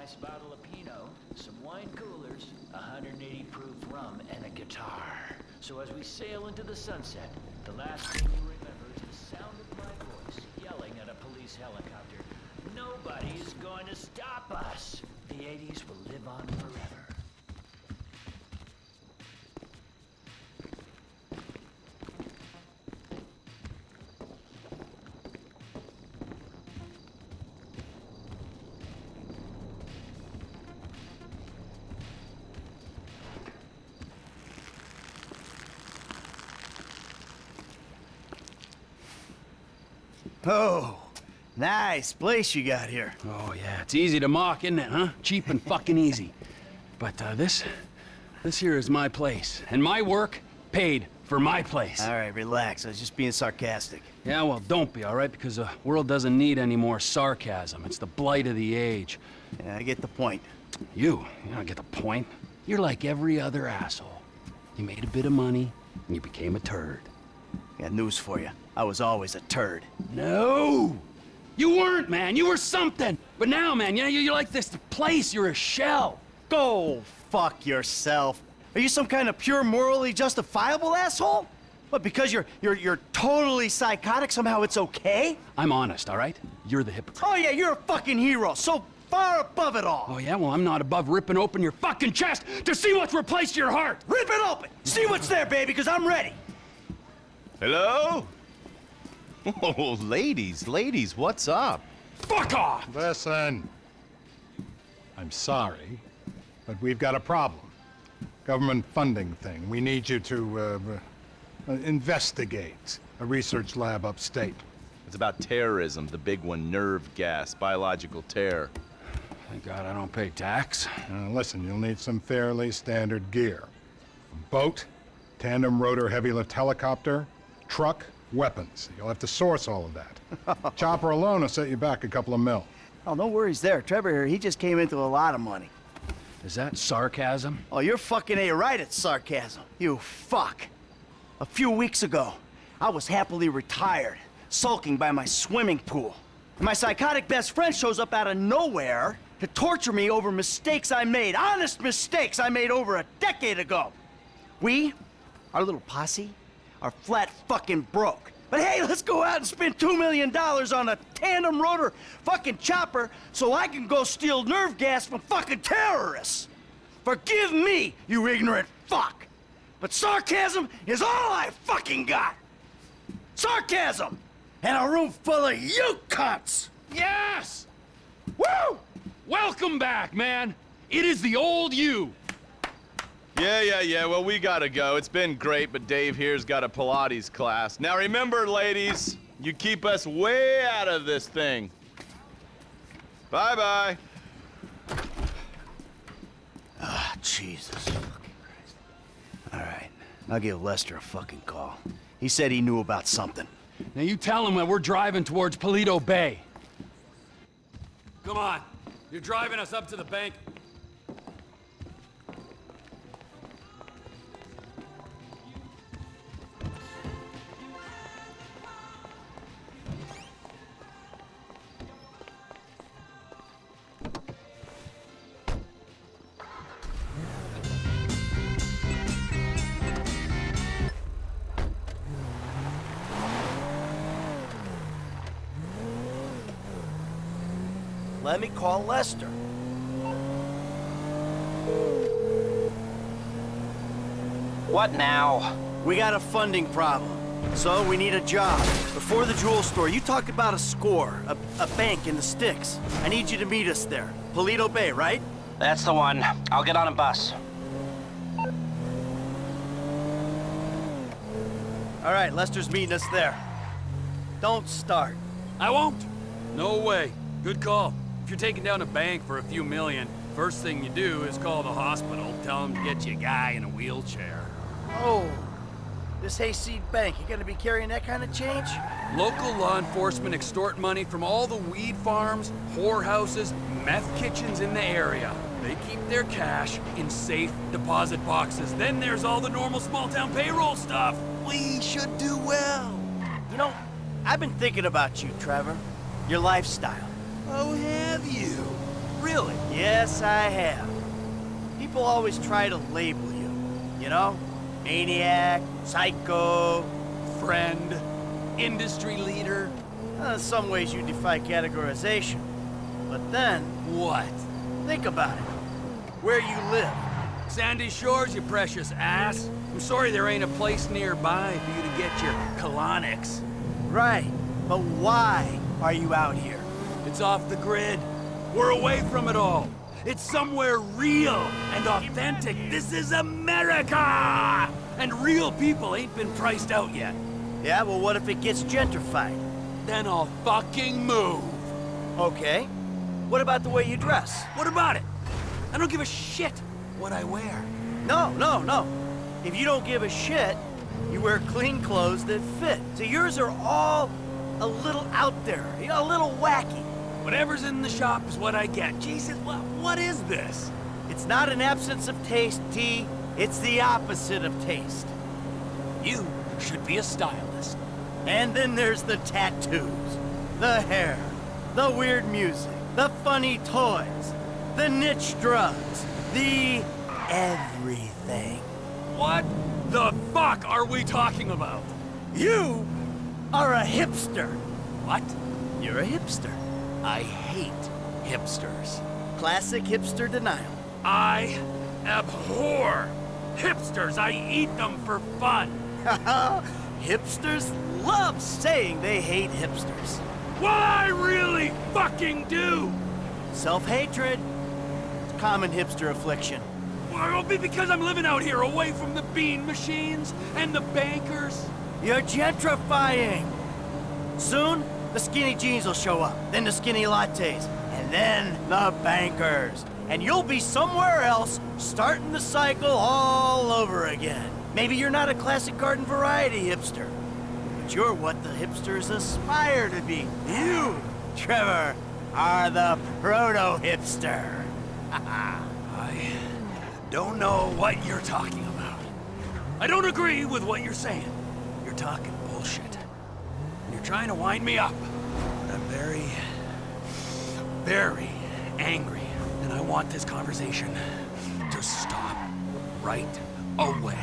nice bottle of Pinot, some wine coolers, 180 proof rum, and a guitar. So as we sail into the sunset, the last thing you remember is the sound of my voice yelling at a police helicopter. Nobody is going to stop us. The 80s will live on forever. Oh, nice place you got here. Oh, yeah, it's easy to mock, isn't it, huh? Cheap and fucking easy. But, this here is my place. And my work paid for my place. All right, relax. I was just being sarcastic. Yeah, well, don't be, all right? Because the world doesn't need any more sarcasm. It's the blight of the age. Yeah, I get the point. You don't get the point. You're like every other asshole. You made a bit of money, and you became a turd. Got news for you. I was always a turd. No! You weren't, man. You were something. But now, man, you're like this place. You're a shell. Go fuck yourself. Are you some kind of pure morally justifiable asshole? What, because you're totally psychotic, somehow it's okay? I'm honest, all right? You're the hypocrite. Oh yeah, you're a fucking hero, so far above it all. Oh yeah? Well, I'm not above ripping open your fucking chest to see what's replaced your heart. Rip it open! See what's there, baby, because I'm ready. Hello? Oh, ladies, what's up? Fuck off! Listen. I'm sorry, but we've got a problem. Government funding thing. We need you to, investigate a research lab upstate. It's about terrorism, the big one, nerve gas, biological terror. Thank God I don't pay tax. Listen, you'll need some fairly standard gear. A boat, tandem rotor heavy lift helicopter, truck, weapons. You'll have to source all of that. Chopper alone will set you back a couple of mil. Oh, no worries there. Trevor here, he just came into a lot of money. Is that sarcasm? Oh, you're fucking A-right at sarcasm. You fuck. A few weeks ago, I was happily retired, sulking by my swimming pool. And my psychotic best friend shows up out of nowhere to torture me over mistakes I made, honest mistakes I made over a decade ago. We, our little posse, are flat fucking broke. But hey, let's go out and spend $2 million on a tandem rotor fucking chopper so I can go steal nerve gas from fucking terrorists. Forgive me, you ignorant fuck. But sarcasm is all I fucking got. Sarcasm! And a room full of you cunts! Yes! Woo! Welcome back, man! It is the old you! Yeah, well, we gotta go. It's been great, but Dave here's got a Pilates class. Now remember, ladies, you keep us way out of this thing. Bye-bye. Ah, Jesus fucking Christ. All right, I'll give Lester a fucking call. He said he knew about something. Now you tell him that we're driving towards Paleto Bay. Come on. You're driving us up to the bank. Let me call Lester. What now? We got a funding problem, so we need a job. Before the jewel store, you talked about a score, a bank in the sticks. I need you to meet us there. Paleto Bay, right? That's the one. I'll get on a bus. All right, Lester's meeting us there. Don't start. I won't. No way. Good call. If you're taking down a bank for a few million, first thing you do is call the hospital, tell them to get you a guy in a wheelchair. Oh, this hayseed bank, you gonna be carrying that kind of change? Local law enforcement extort money from all the weed farms, whorehouses, meth kitchens in the area. They keep their cash in safe deposit boxes. Then there's all the normal small-town payroll stuff. We should do well. You know, I've been thinking about you, Trevor. Your lifestyle. Oh, have you? Really? Yes, I have. People always try to label you. You know? Maniac, psycho. Friend, industry leader. In some ways you defy categorization. But then, What? think about it. Where you live. Sandy Shores, you precious ass. I'm sorry there ain't a place nearby for you to get your colonics. Right. But why are you out here? It's off the grid. We're away from it all. It's somewhere real and authentic. This is America! And real people ain't been priced out yet. Yeah, well, what if it gets gentrified? Then I'll fucking move. Okay. What about the way you dress? What about it? I don't give a shit what I wear. No. If you don't give a shit, you wear clean clothes that fit. So yours are all a little out there, a little wacky. Whatever's in the shop is what I get. Jesus, what is this? It's not an absence of taste, T. It's the opposite of taste. You should be a stylist. And then there's the tattoos, the hair, the weird music, the funny toys, the niche drugs, the everything. What the fuck are we talking about? You are a hipster. What? You're a hipster. I hate hipsters. Classic hipster denial. I abhor hipsters. I eat them for fun. Hipsters love saying they hate hipsters. What I really fucking do. Self-hatred. It's a common hipster affliction. Well, it'll be because I'm living out here away from the bean machines and the bankers. You're gentrifying. Soon, the skinny jeans will show up, then the skinny lattes, and then the bankers. And you'll be somewhere else, starting the cycle all over again. Maybe you're not a classic garden variety hipster, but you're what the hipsters aspire to be. You, Trevor, are the proto-hipster. I don't know what you're talking about. I don't agree with what you're saying. You're talking bullshit. You're trying to wind me up. But I'm very, very angry. And I want this conversation to stop right away.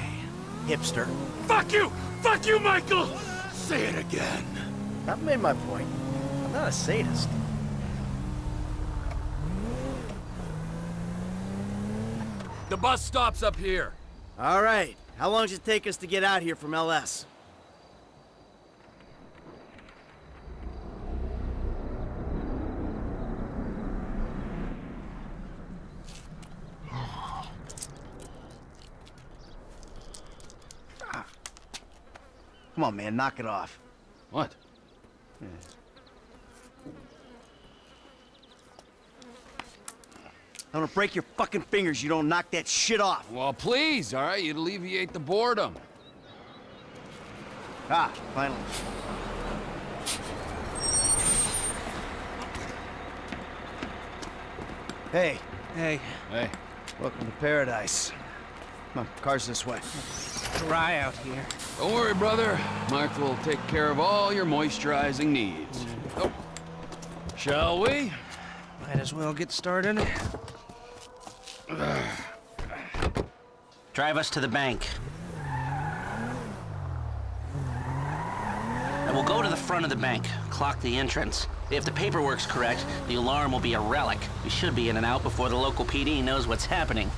Hipster. Fuck you! Fuck you, Michael! Say it again. I've made my point. I'm not a sadist. The bus stops up here. All right. How long does it take us to get out here from LS? Come on, man. Knock it off. What? I'm gonna break your fucking fingers. You don't knock that shit off. Well, please, all right? You'd alleviate the boredom. Ah, finally. Hey. Hey, Hey. Welcome to paradise. Come on, car's this way. dry out here. Don't worry, brother. Mark will take care of all your moisturizing needs. Oh. Shall we? Might as well get started. Drive us to the bank. And we'll go to the front of the bank, clock the entrance. If the paperwork's correct, the alarm will be a relic. We should be in and out before the local PD knows what's happening.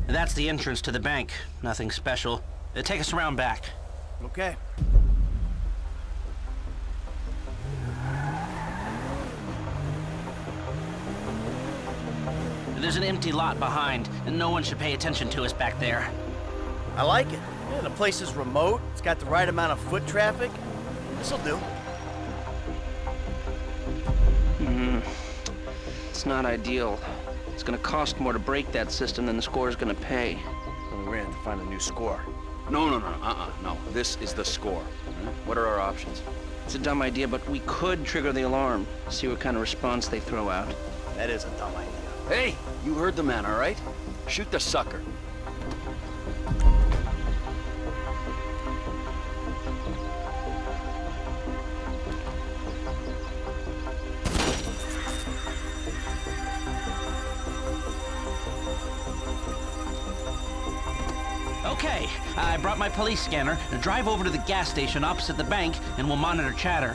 That's the entrance to the bank. Nothing special. Take us around back. Okay. There's an empty lot behind, and no one should pay attention to us back there. I like it. Yeah, the place is remote. It's got the right amount of foot traffic. This'll do. It's not ideal. It's gonna cost more to break that system than the score's gonna pay. Well, we're gonna have to find a new score. No. This is the score. What are our options? It's a dumb idea, but we could trigger the alarm, see what kind of response they throw out. That is a dumb idea. Hey, you heard the man, all right? Shoot the sucker. Okay, I brought my police scanner. Now drive over to the gas station opposite the bank, and we'll monitor chatter.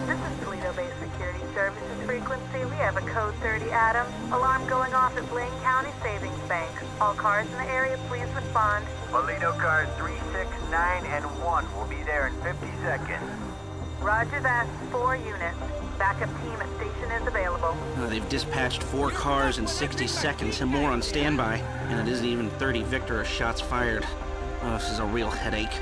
This is Toledo Bay Security Services frequency. We have a code 30 Adam. Alarm going off at Blaine County Savings Bank. All cars in the area, please respond. Toledo cars 3, 6, 9, and 1 will be there in 50 seconds. Roger that. 4 units. Backup team at station is available. They've dispatched 4 cars in 60 seconds and more on standby. And it isn't even 30 Victor shots fired. Oh, this is a real headache.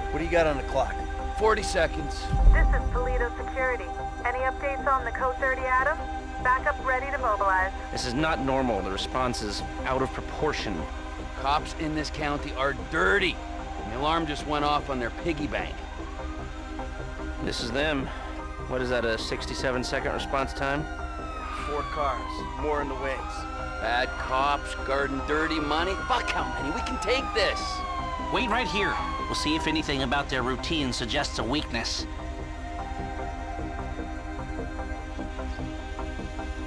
What do you got on the clock? 40 seconds. This is Toledo Security. Any updates on the code 30 Adam? Backup ready to mobilize. This is not normal. The response is out of proportion. Cops in this county are dirty. And the alarm just went off on their piggy bank. This is them. What is that, a 67-second response time? 4 cars. More in the wings. Bad cops, guarding dirty money. Fuck how many? We can take this. Wait right here. We'll see if anything about their routine suggests a weakness.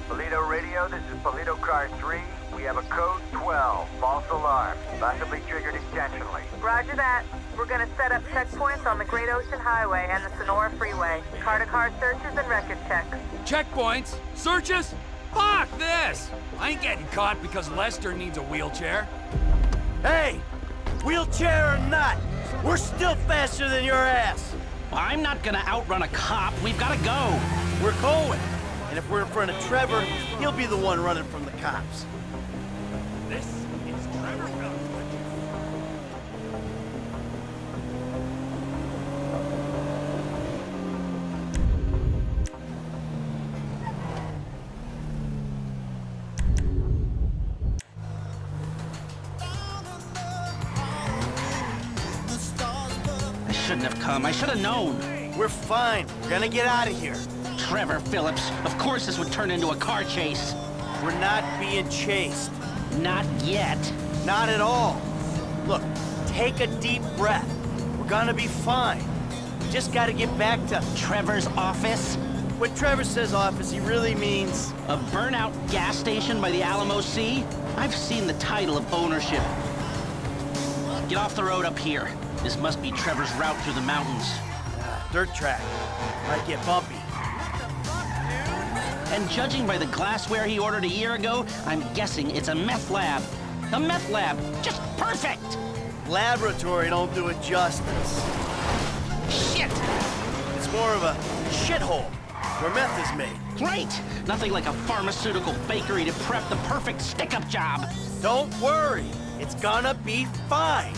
Toledo Radio, this is Toledo car 3. We have a code 12, false alarm, possibly triggered intentionally. Roger that. We're gonna set up checkpoints on the Great Ocean Highway and the Sonora Freeway. Car-to-car searches and record checks. Checkpoints? Searches? Fuck this! I ain't getting caught because Lester needs a wheelchair. Hey! Wheelchair or not, we're still faster than your ass. I'm not gonna outrun a cop. We've gotta go. We're going. And if we're in front of Trevor, he'll be the one running from the cops. This is Trevor Phillips. I shouldn't have come. I should have known. We're fine. We're gonna get out of here. Trevor Phillips. Of course this would turn into a car chase. We're not being chased. Not yet. Not at all. Look, take a deep breath. We're gonna be fine. We just gotta get back to... Trevor's office? When Trevor says office, he really means... A burnout gas station by the Alamo Sea? I've seen the title of ownership. Get off the road up here. This must be Trevor's route through the mountains. Dirt track. Might get bumpy. And judging by the glassware he ordered a year ago, I'm guessing it's a meth lab. A meth lab. Just perfect! Laboratory don't do it justice. Shit! It's more of a shithole where meth is made. Great! Nothing like a pharmaceutical bakery to prep the perfect stick-up job. Don't worry. It's gonna be fine.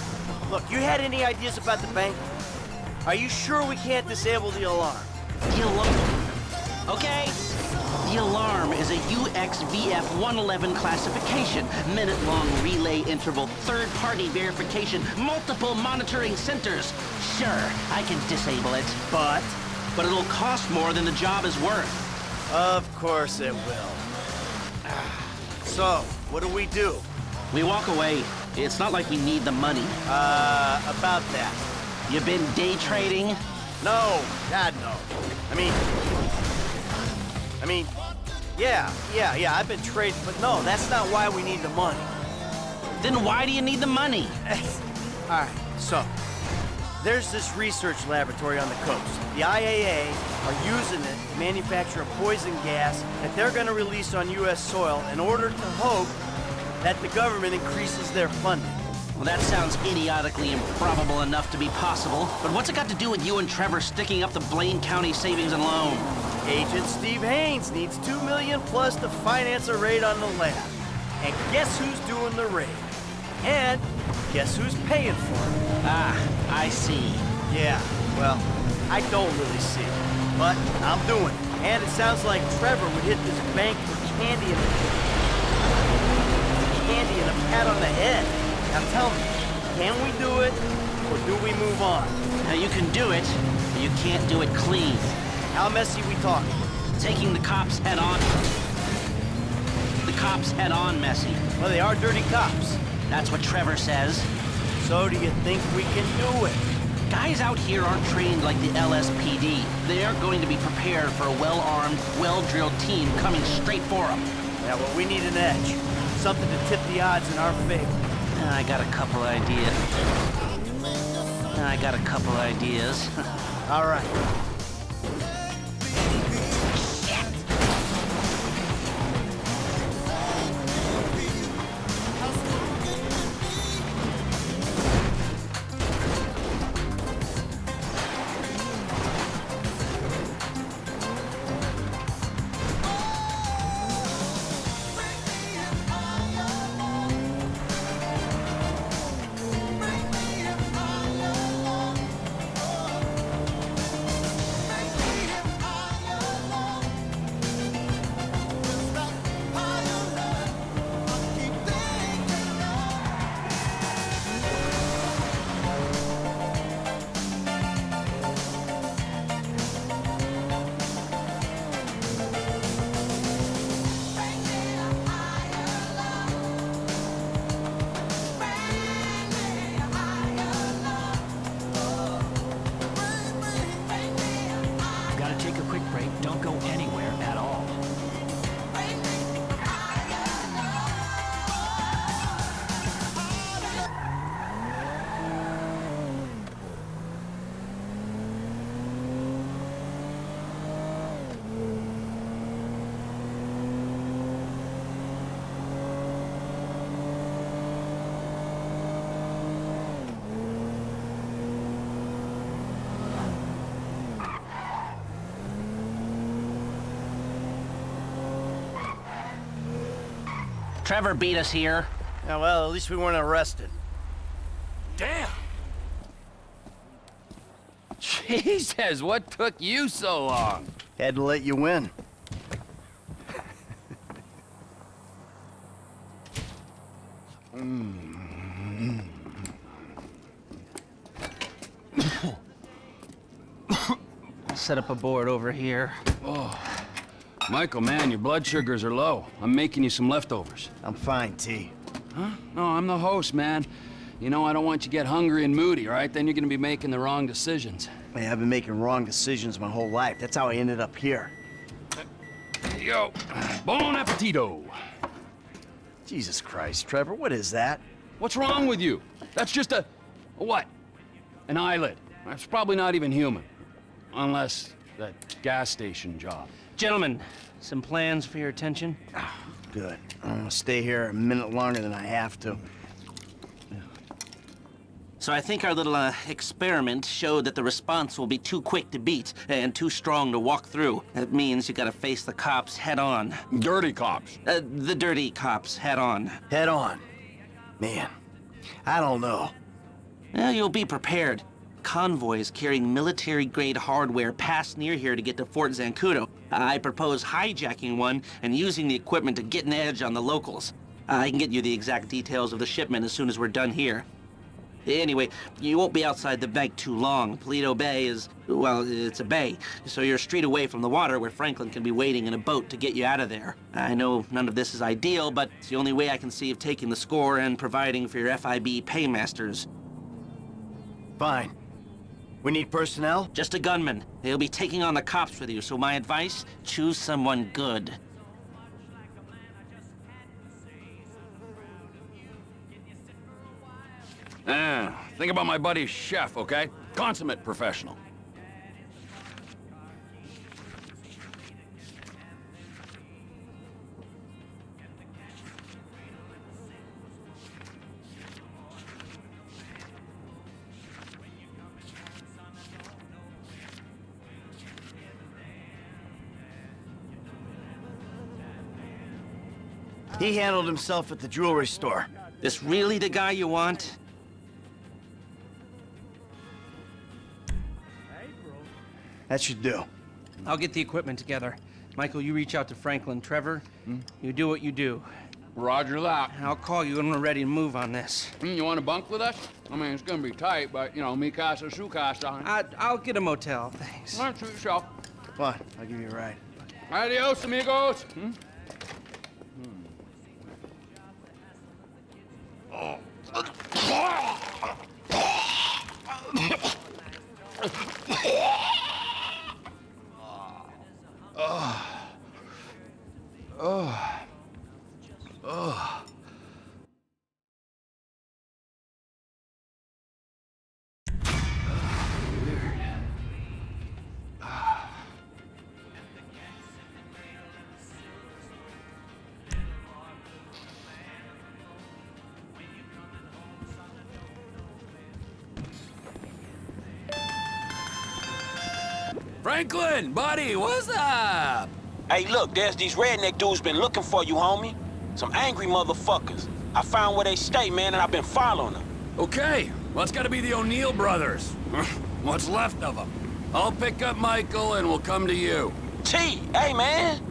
Look, you had any ideas about the bank? Are you sure we can't disable the alarm? The alarm. Okay. The alarm is a UXVF 111 classification, minute-long relay interval, third-party verification, multiple monitoring centers. Sure, I can disable it. But it'll cost more than the job is worth. Of course it will. So, what do? We walk away. It's not like we need the money. About that. You been day trading? No, God, no. I mean, yeah, I've been trading, but no, that's not why we need the money. Then why do you need the money? All right, so, there's this research laboratory on the coast. The IAA are using it to manufacture a poison gas that they're gonna release on U.S. soil in order to hope that the government increases their funding. Well, that sounds idiotically improbable enough to be possible, but what's it got to do with you and Trevor sticking up the Blaine County Savings and Loan? Agent Steve Haynes needs $2 million plus to finance a raid on the lab. And guess who's doing the raid? And guess who's paying for it? Ah, I see. Yeah, well, I don't really see. But I'm doing it. And it sounds like Trevor would hit this bank for candy and a pat on the head. Now tell me, can we do it, or do we move on? Now you can do it, but you can't do it clean. How messy we talking? Taking the cops head on. The cops head on, messy. Well, they are dirty cops. That's what Trevor says. So do you think we can do it? Guys out here aren't trained like the LSPD. They aren't going to be prepared for a well-armed, well-drilled team coming straight for them. Yeah, well, we need an edge. Something to tip the odds in our favor. I got a couple ideas. All right. Gotta take a quick break. Don't go anywhere at all. Trevor beat us here. Yeah, well, at least we weren't arrested. Damn! Jesus, what took you so long? Had to let you win. Set up a board over here. Michael, man, your blood sugars are low. I'm making you some leftovers. I'm fine, T. Huh? No, I'm the host, man. You know, I don't want you to get hungry and moody, all right? Then you're gonna be making the wrong decisions. Man, I've been making wrong decisions my whole life. That's how I ended up here. Here you go. Bon appetito. Jesus Christ, Trevor, what is that? What's wrong with you? That's just a what? An eyelid. That's probably not even human. Unless that gas station job. Gentlemen, some plans for your attention? Good. I'm gonna stay here a minute longer than I have to. So I think our little experiment showed that the response will be too quick to beat and too strong to walk through. That means you gotta face the cops head on. Dirty cops. The dirty cops head on. Head on. Man, I don't know. Well, you'll be prepared. Convoys carrying military-grade hardware pass near here to get to Fort Zancudo. I propose hijacking one and using the equipment to get an edge on the locals. I can get you the exact details of the shipment as soon as we're done here. Anyway, you won't be outside the bank too long. Paleto Bay is, well, it's a bay, so you're a street away from the water where Franklin can be waiting in a boat to get you out of there. I know none of this is ideal, but it's the only way I can see of taking the score and providing for your FIB paymasters. Fine. We need personnel? Just a gunman. They'll be taking on the cops with you, so my advice, choose someone good. Think about my buddy Chef, okay? Consummate professional. He handled himself at the jewelry store. This really the guy you want? That should do. I'll get the equipment together. Michael, you reach out to Franklin. Trevor, you do what you do. Roger that. I'll call you when we're ready to move on this. You want to bunk with us? I mean, it's gonna be tight, but, you know, mi casa, su casa. I'll get a motel, thanks. All right, suit yourself. Come on, I'll give you a ride. Adios, amigos. Franklin, buddy, what's up? Hey, look, there's these redneck dudes been looking for you, homie. Some angry motherfuckers. I found where they stay, man, and I've been following them. Okay, well, it's gotta be the O'Neill brothers. What's left of them. I'll pick up Michael and we'll come to you. T, hey, man.